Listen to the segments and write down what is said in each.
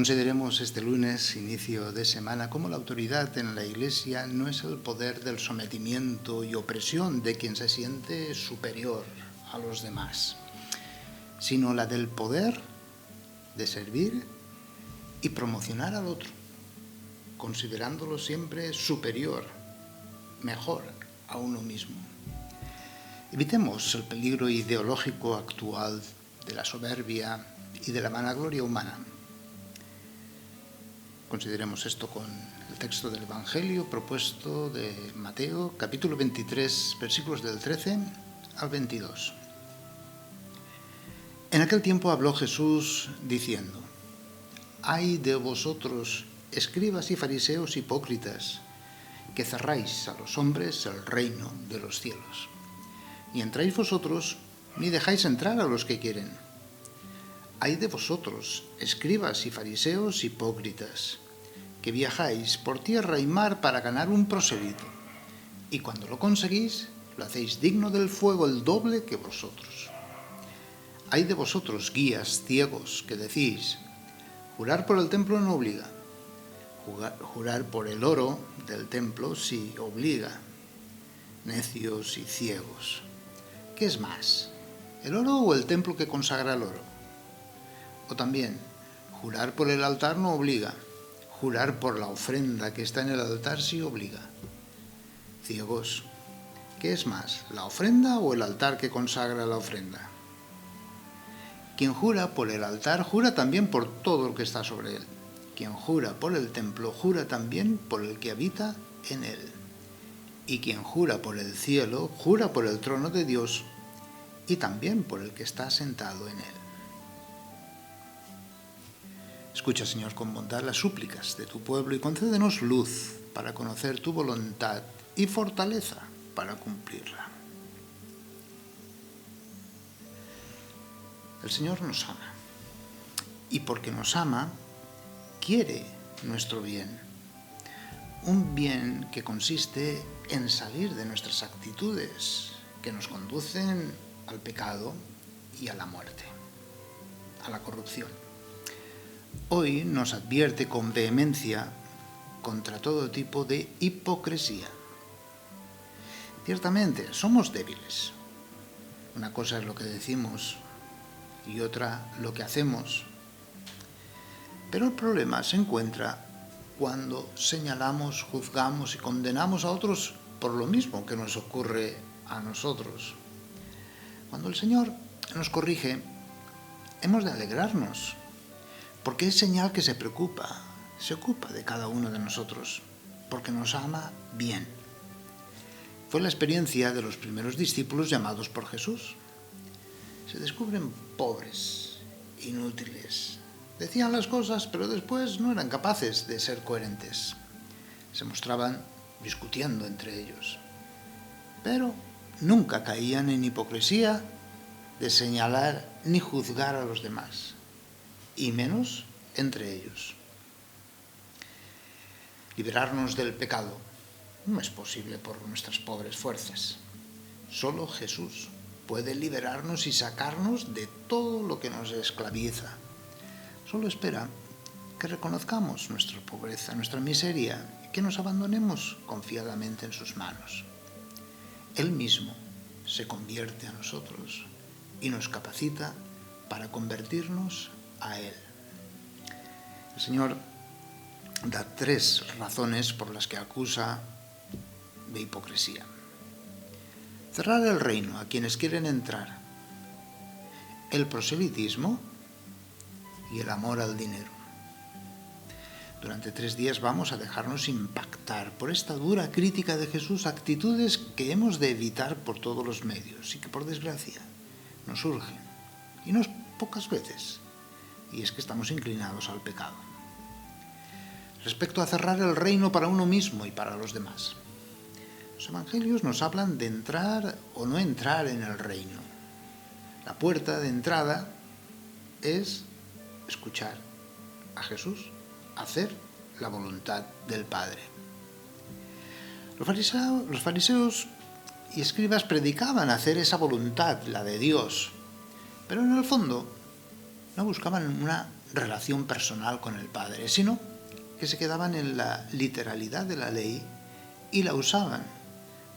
Consideremos este lunes, inicio de semana, cómo la autoridad en la Iglesia no es el poder del sometimiento y opresión de quien se siente superior a los demás, sino la del poder de servir y promocionar al otro, considerándolo siempre superior, mejor a uno mismo. Evitemos el peligro ideológico actual de la soberbia y de la vanagloria humana. Consideremos esto con el texto del Evangelio propuesto de Mateo, capítulo 23, versículos del 13 al 22. En aquel tiempo habló Jesús diciendo: «Ay de vosotros, escribas y fariseos hipócritas, que cerráis a los hombres el reino de los cielos. Ni entráis vosotros, ni dejáis entrar a los que quieren. Ay de vosotros, escribas y fariseos hipócritas, que viajáis por tierra y mar para ganar un prosélito, y cuando lo conseguís, lo hacéis digno del fuego el doble que vosotros. Ay de vosotros, guías ciegos, que decís: jurar por el templo no obliga, jurar por el oro del templo sí obliga. Necios y ciegos. ¿Qué es más, el oro o el templo que consagra el oro? O también, jurar por el altar no obliga, jurar por la ofrenda que está en el altar sí obliga. Ciegos, ¿qué es más, la ofrenda o el altar que consagra la ofrenda? Quien jura por el altar jura también por todo lo que está sobre él. Quien jura por el templo jura también por el que habita en él. Y quien jura por el cielo jura por el trono de Dios y también por el que está sentado en él». Escucha, Señor, con bondad las súplicas de tu pueblo y concédenos luz para conocer tu voluntad y fortaleza para cumplirla. El Señor nos ama, y porque nos ama, quiere nuestro bien. Un bien que consiste en salir de nuestras actitudes que nos conducen al pecado y a la muerte, a la corrupción. Hoy nos advierte con vehemencia contra todo tipo de hipocresía. Ciertamente, somos débiles. Una cosa es lo que decimos y otra lo que hacemos. Pero el problema se encuentra cuando señalamos, juzgamos y condenamos a otros por lo mismo que nos ocurre a nosotros. Cuando el Señor nos corrige, hemos de alegrarnos, porque es señal que se ocupa de cada uno de nosotros, porque nos ama bien. Fue la experiencia de los primeros discípulos llamados por Jesús. Se descubren pobres, inútiles. Decían las cosas, pero después no eran capaces de ser coherentes. Se mostraban discutiendo entre ellos. Pero nunca caían en hipocresía de señalar ni juzgar a los demás, y menos entre ellos. Liberarnos del pecado no es posible por nuestras pobres fuerzas. Solo Jesús puede liberarnos y sacarnos de todo lo que nos esclaviza. Solo espera que reconozcamos nuestra pobreza, nuestra miseria, y que nos abandonemos confiadamente en sus manos. Él mismo se convierte a nosotros y nos capacita para convertirnos a Él. El Señor da 3 razones por las que acusa de hipocresía. Cerrar el reino a quienes quieren entrar, el proselitismo y el amor al dinero. Durante 3 días vamos a dejarnos impactar por esta dura crítica de Jesús, actitudes que hemos de evitar por todos los medios y que, por desgracia, nos surgen, y no es pocas veces, y es que estamos inclinados al pecado. Respecto a cerrar el reino para uno mismo y para los demás, los evangelios nos hablan de entrar o no entrar en el reino. La puerta de entrada es escuchar a Jesús, hacer la voluntad del Padre. Los fariseos y escribas predicaban hacer esa voluntad, la de Dios, pero en el fondo no buscaban una relación personal con el Padre, sino que se quedaban en la literalidad de la ley y la usaban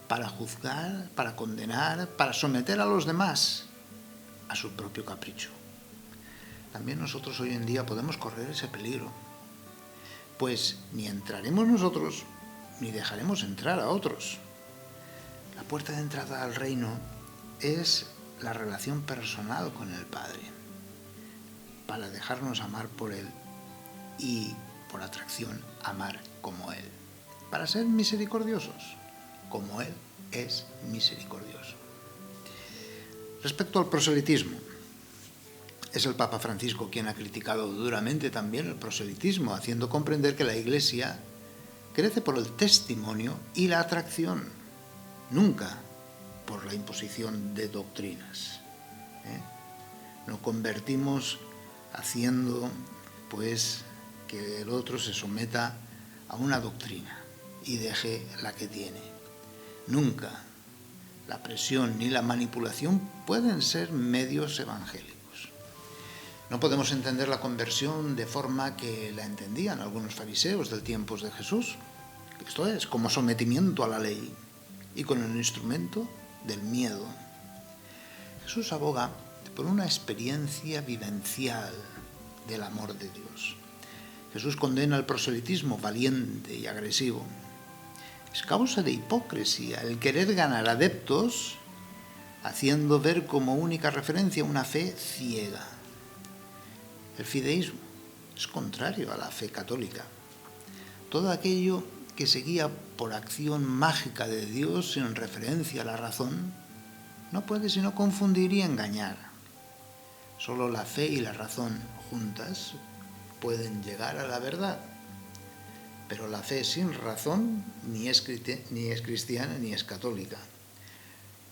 para juzgar, para condenar, para someter a los demás a su propio capricho. También nosotros hoy en día podemos correr ese peligro, pues ni entraremos nosotros ni dejaremos entrar a otros. La puerta de entrada al reino es la relación personal con el Padre, para dejarnos amar por Él y, por atracción, amar como Él, para ser misericordiosos, como Él es misericordioso. Respecto al proselitismo, es el Papa Francisco quien ha criticado duramente también el proselitismo, haciendo comprender que la Iglesia crece por el testimonio y la atracción, nunca por la imposición de doctrinas. No convertimos haciendo pues que el otro se someta a una doctrina y deje la que tiene. Nunca la presión ni la manipulación pueden ser medios evangélicos. No podemos entender la conversión de forma que la entendían algunos fariseos del tiempo de Jesús, esto es, como sometimiento a la ley y con el instrumento del miedo. Jesús aboga por una experiencia vivencial del amor de Dios. Jesús condena el proselitismo valiente y agresivo. Es causa de hipocresía el querer ganar adeptos haciendo ver como única referencia una fe ciega. El fideísmo es contrario a la fe católica. Todo aquello que se guía por acción mágica de Dios sin referencia a la razón no puede sino confundir y engañar. Solo la fe y la razón juntas pueden llegar a la verdad. Pero la fe sin razón ni es cristiana ni es católica.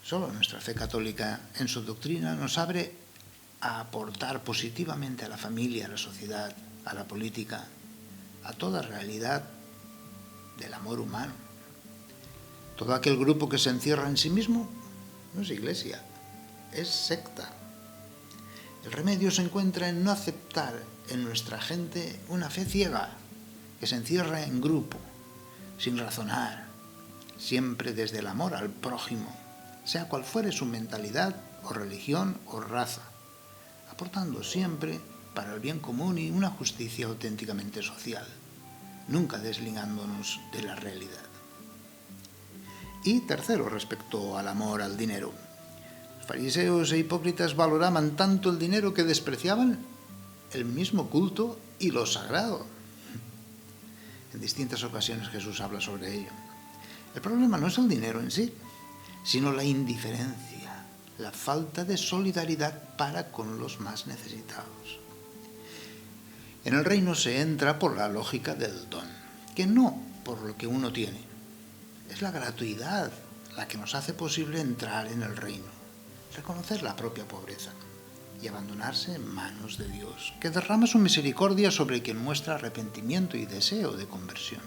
Solo nuestra fe católica en su doctrina nos abre a aportar positivamente a la familia, a la sociedad, a la política, a toda realidad del amor humano. Todo aquel grupo que se encierra en sí mismo no es iglesia, es secta. El remedio se encuentra en no aceptar en nuestra gente una fe ciega, que se encierra en grupo, sin razonar, siempre desde el amor al prójimo, sea cual fuere su mentalidad o religión o raza, aportando siempre para el bien común y una justicia auténticamente social, nunca desligándonos de la realidad. Y tercero, respecto al amor al dinero. Los fariseos e hipócritas valoraban tanto el dinero que despreciaban el mismo culto y lo sagrado. En distintas ocasiones Jesús habla sobre ello. El problema no es el dinero en sí, sino la indiferencia, la falta de solidaridad para con los más necesitados. En el reino se entra por la lógica del don, que no por lo que uno tiene. Es la gratuidad la que nos hace posible entrar en el reino, reconocer la propia pobreza y abandonarse en manos de Dios, que derrama su misericordia sobre quien muestra arrepentimiento y deseo de conversión,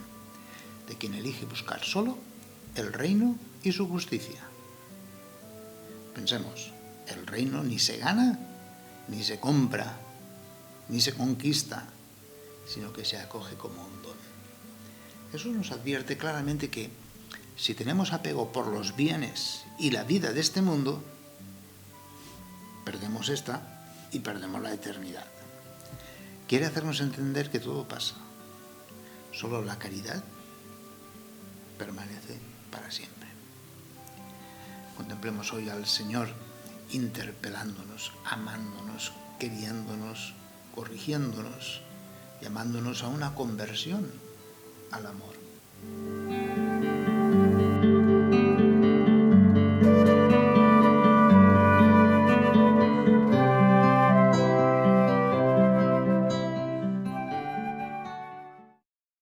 de quien elige buscar solo el reino y su justicia. Pensemos, el reino ni se gana, ni se compra, ni se conquista, sino que se acoge como un don. Eso nos advierte claramente que si tenemos apego por los bienes y la vida de este mundo, perdemos esta y perdemos la eternidad. Quiere hacernos entender que todo pasa. Solo la caridad permanece para siempre. Contemplemos hoy al Señor interpelándonos, amándonos, queriéndonos, corrigiéndonos, llamándonos a una conversión al amor.